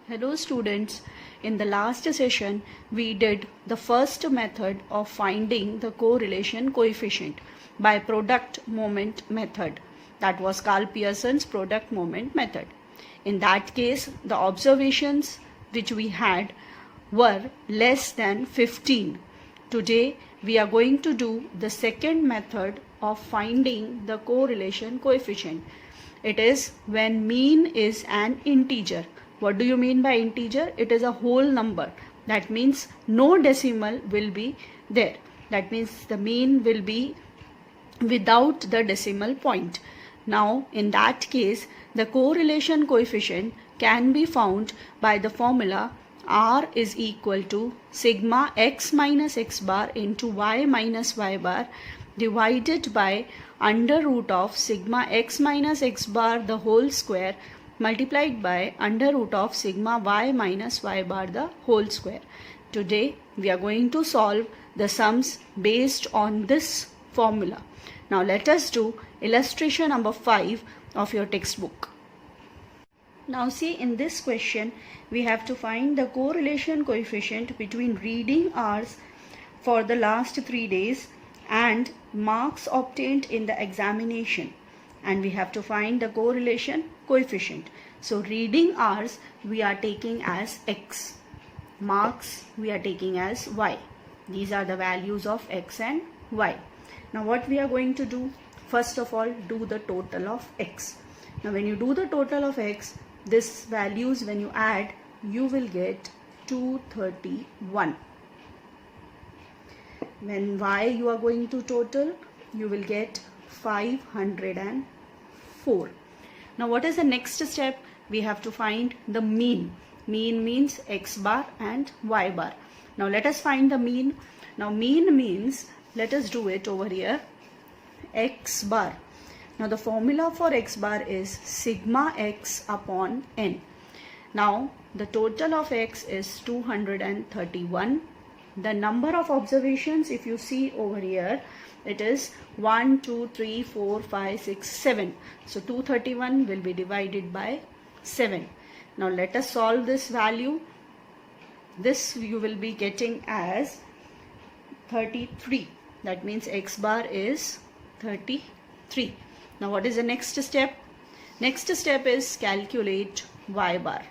Hello students, in the last session we did the first method of finding the correlation coefficient by product moment method. That was Carl Pearson's product moment method. In that case, the observations which we had were less than 15. Today we are going to do the second method of finding the correlation coefficient. It is when mean is an integer. What do you mean by integer? It is a whole number. That means no decimal will be there. That means the mean will be without the decimal point. Now, in that case, the correlation coefficient can be found by the formula R is equal to sigma x minus x bar into y minus y bar divided by under root of sigma x minus x bar the whole square multiplied by under root of sigma y minus y bar the whole square. Today we are going to solve the sums based on this formula. Now let us do illustration number 5 of your textbook. Now see, in this question we have to find the correlation coefficient between reading hours for the last 3 days and marks obtained in the examination, and we have to find the correlation coefficient. So reading hours we are taking as x, marks we are taking as y. These are the values of x and y. Now what we are going to do? First of all, do the total of x. Now when you do the total of x, this values when you add, you will get 231. When y you are going to total, you will get 504. Now what is the next step? We have to find the mean. Mean means x bar and y bar. Now let us find the mean. Now mean means, let us do it over here, x bar. Now the formula for x bar is sigma x upon n. Now the total of x is 231. The number of observations, if you see over here, it is 1, 2, 3, 4, 5, 6, 7. So 231 will be divided by 7. Now let us solve this value. This you will be getting as 33. That means x bar is 33. Now what is the next step? Next step is calculate y bar.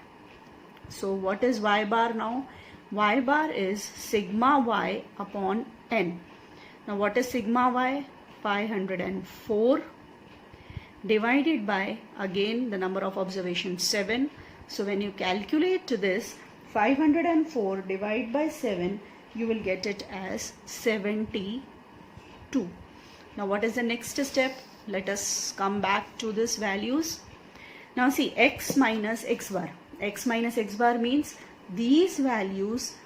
So what is y bar now? Y bar is sigma y upon n. Now what is sigma y? 504 divided by, again, the number of observations 7. So when you calculate this, 504 divided by 7, you will get it as 72. Now what is the next step? Let us come back to these values. Now see, x minus x bar. X minus x bar means these values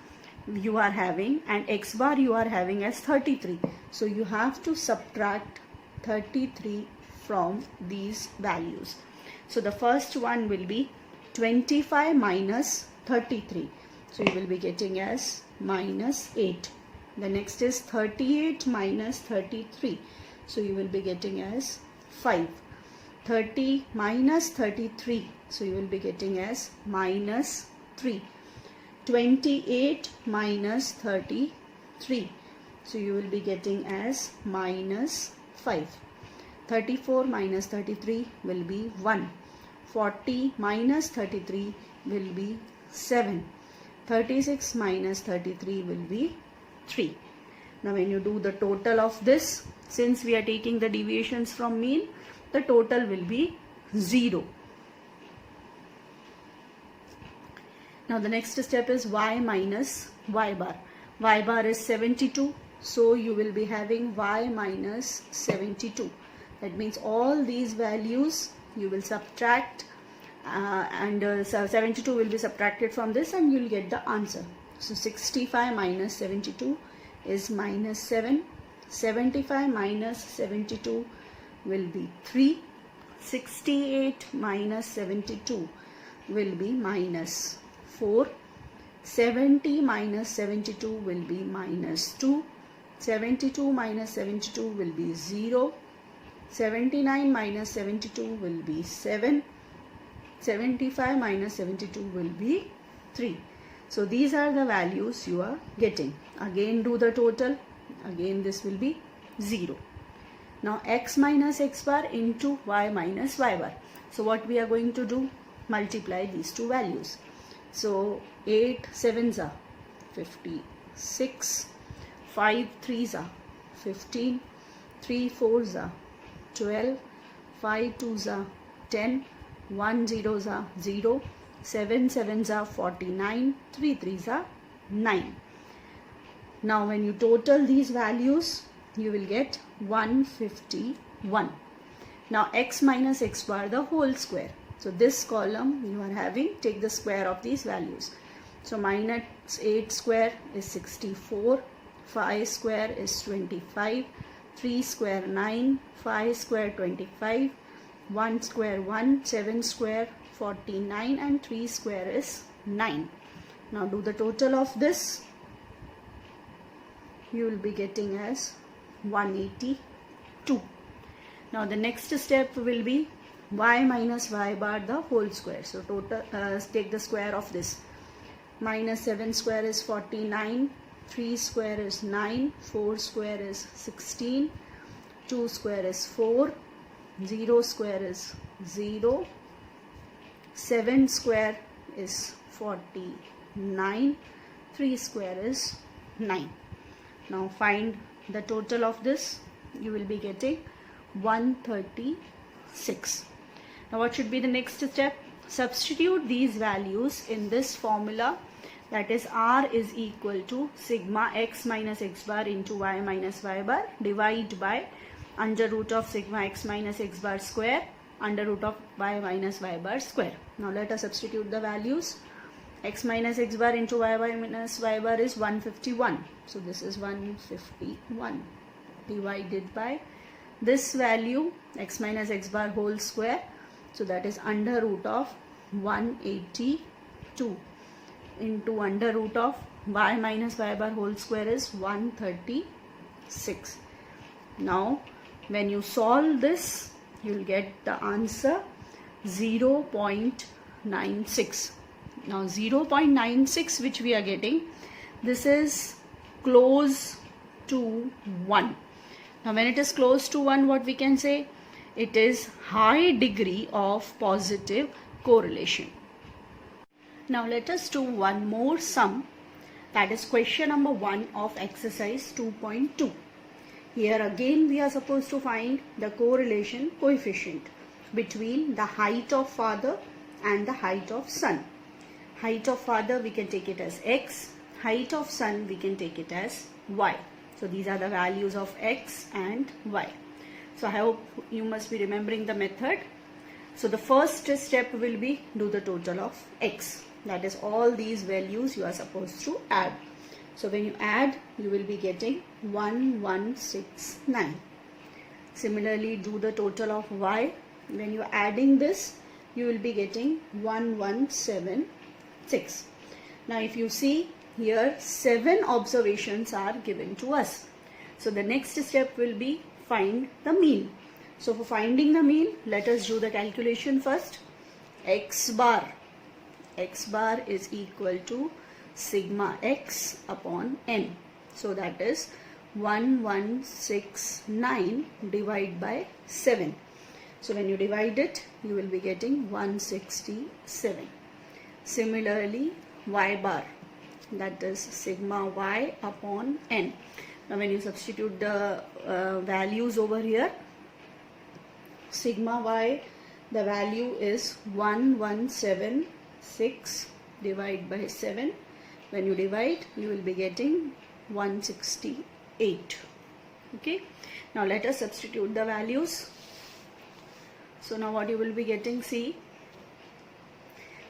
you are having and x bar you are having as 33. So you have to subtract 33 from these values. So the first one will be 25 minus 33. So you will be getting as minus 8. The next is 38 minus 33. So you will be getting as 5. 30 minus 33. So you will be getting as minus 3. 28 minus 33. So you will be getting as minus 5. 34 minus 33 will be 1. 40 minus 33 will be 7. 36 minus 33 will be 3. Now when you do the total of this, since we are taking the deviations from mean, the total will be 0. Now the next step is y minus y bar. Y bar is 72. So you will be having y minus 72. That means all these values you will subtract and 72 will be subtracted from this and you will get the answer. So 65 minus 72 is minus 7. 75 minus 72 will be 3. 68 minus 72 will be minus 4. 70 minus 72 will be minus 2. 72 minus 72 will be 0. 79 minus 72 will be 7. 75 minus 72 will be 3. So these are the values you are getting. Again do the total. Again this will be 0. Now x minus x bar into y minus y bar. So what we are going to do? Multiply these two values. So 8 sevens are 56, 5 threes are 15, 3 fours are 12, 5 twos are 10, 1 zeros are 0, 7 sevens are 49, 3 threes are 9. Now when you total these values, you will get 151. Now x minus x bar the whole square. So this column you are having, take the square of these values. So minus 8 square is 64, 5 square is 25, 3 square 9, 5 square 25, 1 square 1, 7 square 49 and 3 square is 9. Now do the total of this. You will be getting as 182. Now the next step will be y minus y bar the whole square. So total take the square of this. Minus 7 square is 49, 3 square is 9, 4 square is 16, 2 square is 4, 0 square is 0, 7 square is 49, 3 square is 9. Now find the total of this. You will be getting 136. Now what should be the next step? Substitute these values in this formula, that is r is equal to sigma x minus x bar into y minus y bar, divide by under root of sigma x minus x bar square under root of y minus y bar square. Now let us substitute the values. X minus x bar into y minus y bar is 151. So this is 151 divided by this value x minus x bar whole square. So that is under root of 182 into under root of y minus y bar whole square is 136. Now when you solve this, you will get the answer 0.96. Now 0.96 which we are getting, this is close to 1. Now when it is close to 1, what we can say? It is high degree of positive correlation. Now let us do one more sum, that is question number 1 of exercise 2.2. Here again we are supposed to find the correlation coefficient between the height of father and the height of son. Height of father we can take it as x, height of son we can take it as y. So these are the values of x and y. So I hope you must be remembering the method. So the first step will be do the total of x. That is all these values you are supposed to add. So when you add, you will be getting 1169. Similarly, do the total of y. When you are adding this, you will be getting 1176. Now if you see here, 7 observations are given to us. So the next step will be find the mean. So for finding the mean, let us do the calculation first. X bar is equal to sigma x upon n. So that is 1169 divided by 7. So when you divide it, you will be getting 167. Similarly, y bar, that is sigma y upon n. Now when you substitute the values over here, sigma y, the value is 1176 divided by 7. When you divide, you will be getting 168. Okay. Now let us substitute the values. So now what you will be getting, see,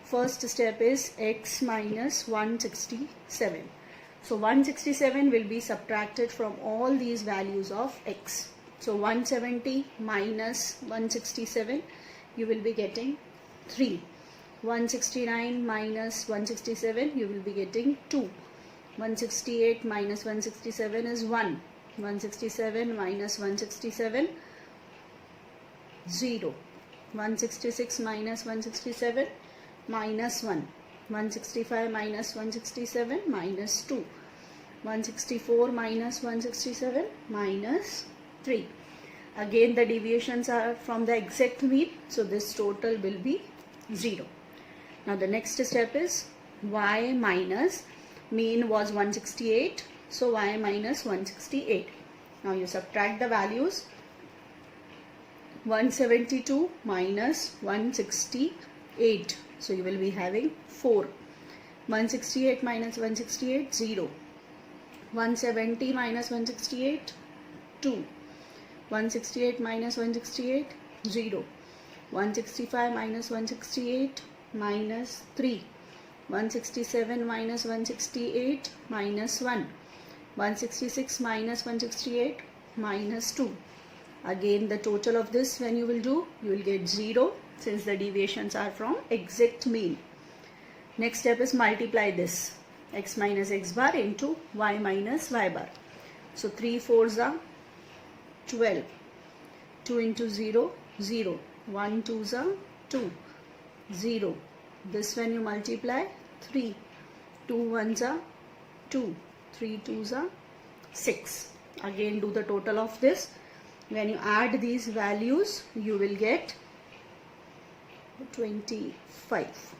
first step is x minus 167. So 167 will be subtracted from all these values of x. So 170 minus 167, you will be getting 3. 169 minus 167, you will be getting 2. 168 minus 167 is 1. 167 minus 167, 0. 166 minus 167, minus 1. 165 minus 167 minus 2. 164 minus 167 minus 3. Again the deviations are from the exact mean, so this total will be 0. Now the next step is y minus, mean was 168, so y minus 168. Now you subtract the values. 172 minus 168, so you will be having 4. 168 minus 168, 0. 170 minus 168, 2. 168 minus 168, 0. 165 minus 168, minus 3. 167 minus 168, minus 1. 166 minus 168, minus 2. Again the total of this, when you will do, you will get 0, since the deviations are from exact mean. Next step is multiply this, x minus x bar into y minus y bar. So 3 4s are 12. 2 into 0, 0. 1 2s are 2, 0. This when you multiply, 3. 2 1s are 2. 3 2s are 6. Again do the total of this. When you add these values, you will get 25.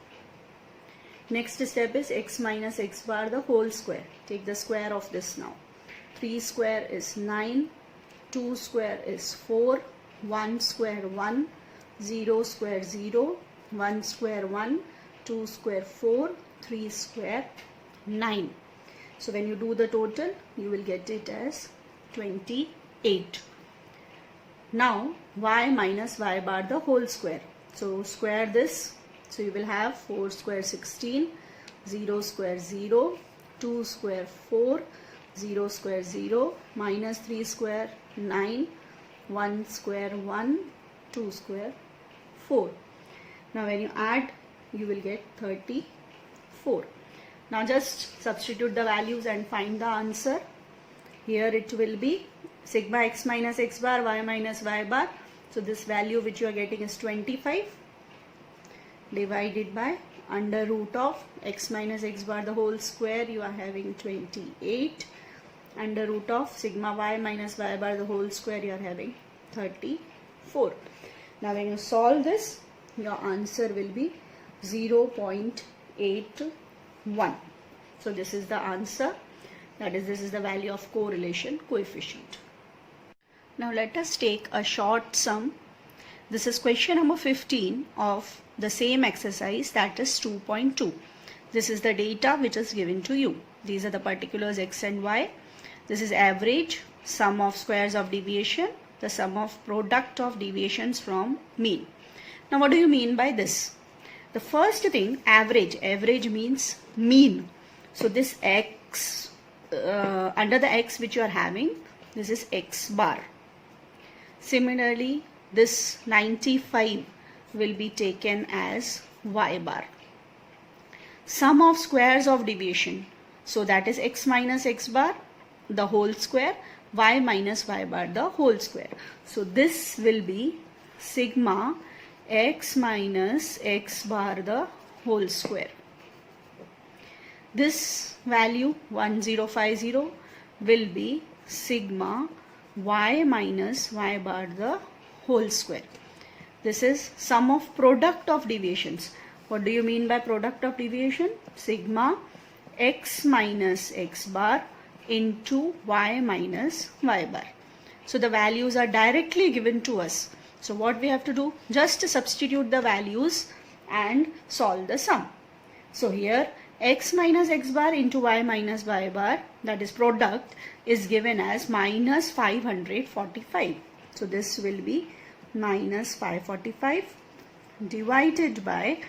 Next step is x minus x bar the whole square. Take the square of this now. 3 square is 9, 2 square is 4, 1 square 1, 0 square 0, 1 square 1, 2 square 4, 3 square 9. So when you do the total, you will get it as 28. Now y minus y bar the whole square. So square this. So you will have 4 square 16, 0 square 0, 2 square 4, 0 square 0, minus 3 square 9, 1 square 1, 2 square 4. Now when you add, you will get 34. Now just substitute the values and find the answer. Here it will be sigma x minus x bar, y minus y bar. So this value which you are getting is 25, divided by under root of x minus x bar the whole square, you are having 28. Under root of sigma y minus y bar the whole square, you are having 34. Now when you solve this, your answer will be 0.81. So this is the answer. That is, this is the value of correlation coefficient. Now let us take a short sum. This is question number 15 of the same exercise, that is 2.2. This is the data which is given to you. These are the particulars x and y. This is average, sum of squares of deviation, the sum of product of deviations from mean. Now what do you mean by this? The first thing, average. Average means mean. So this x, under the x which you are having, this is x bar. Similarly, this 95 will be taken as y bar. Sum of squares of deviation. So that is x minus x bar the whole square, y minus y bar the whole square. So this will be sigma x minus x bar the whole square. This value 1050 will be sigma y minus y bar the whole square. This is sum of product of deviations. What do you mean by product of deviation? Sigma x minus x bar into y minus y bar. So the values are directly given to us. So what we have to do? Just substitute the values and solve the sum. So here x minus x bar into y minus y bar, that is product, is given as minus 545. So this will be minus 545 divided by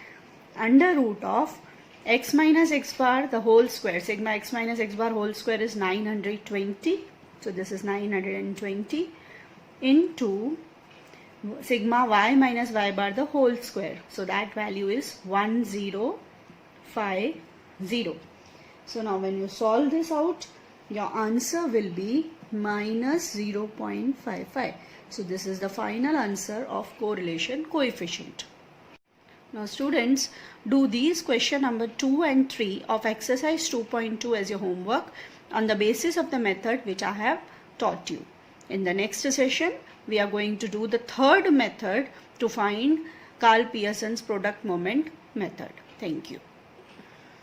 under root of x minus x bar the whole square. Sigma x minus x bar whole square is 920. So this is 920 into sigma y minus y bar the whole square. So that value is 1050. So now when you solve this out, your answer will be minus 0.55. So this is the final answer of correlation coefficient. Now students, do these question number 2 and 3 of exercise 2.2 as your homework on the basis of the method which I have taught you. In the next session, we are going to do the third method to find Karl Pearson's product moment method. Thank you.